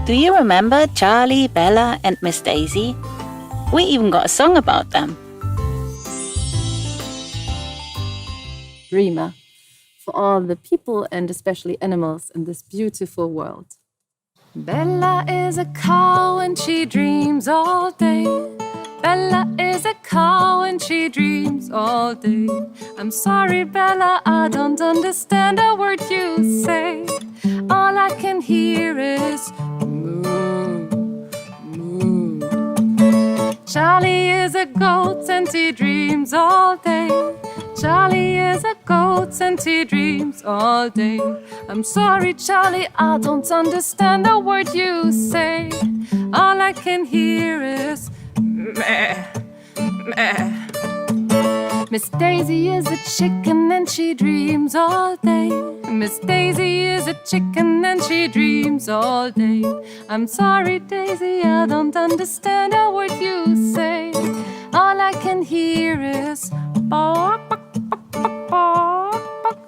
Do you remember Charlie, Bella, and Miss Daisy? We even got a song about them. Dreamer, for all the people and especially animals in this beautiful world. Bella is a cow and she dreams all day. Bella is a cow and she dreams all day. I'm sorry, Bella, I don't understand a word you say. All I can hear is moo, moo. Charlie is a goat and he dreams all day. Charlie is a goat and he dreams all day. I'm sorry, Charlie, I don't understand a word you say. All I can hear is meh, meh. Miss Daisy is a chicken and she dreams all day. Miss Daisy is a chicken and she dreams all day. I'm sorry, Daisy, I don't understand a word you say. All I can hear is bark, bark, bark, bark, bark, bark.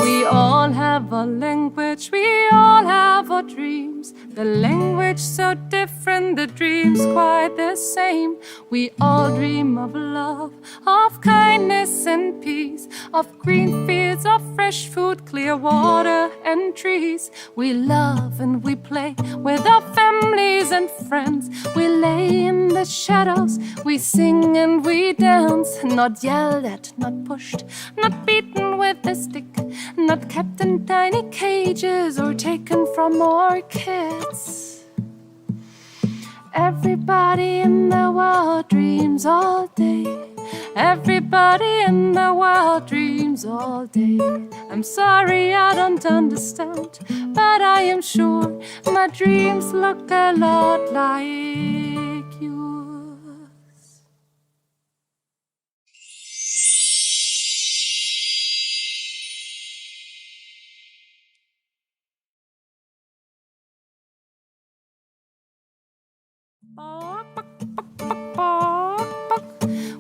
We all have a language, we all have our dreams. The language so different, the dreams quite the same. We all dream of love, of kindness and peace, of green fields, of fresh food, clear water and trees. We love and we play with our families and friends. We lay in the shadows, we sing and we dance. Not yelled at, not pushed, not beaten with a stick, not kept in tiny cages or taken from our kids. Everybody in the world dreams all day. Everybody in the world dreams all day. I'm sorry I don't understand, but I am sure my dreams look a lot like yours.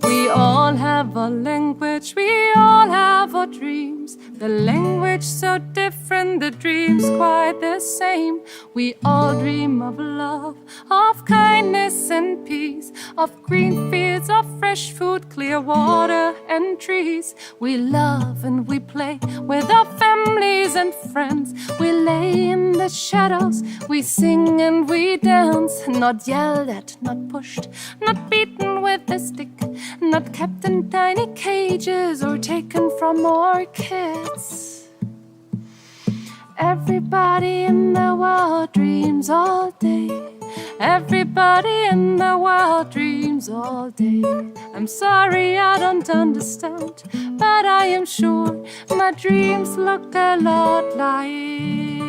We all have a language, we all have our dreams. The language so different, the dreams quite the same. We all dream of love, of kindness and peace, of green fields, of fresh food, clear water and trees. We love and we play with our families and friends. We lay in the shadows, we sing and we dance. Not yelled at, not pushed, not beaten with a stick, not kept in tiny cages or taken from our kids. Everybody in the world dreams all day. Everybody in the world dreams all day. I'm sorry I don't understand, but I am sure my dreams look a lot like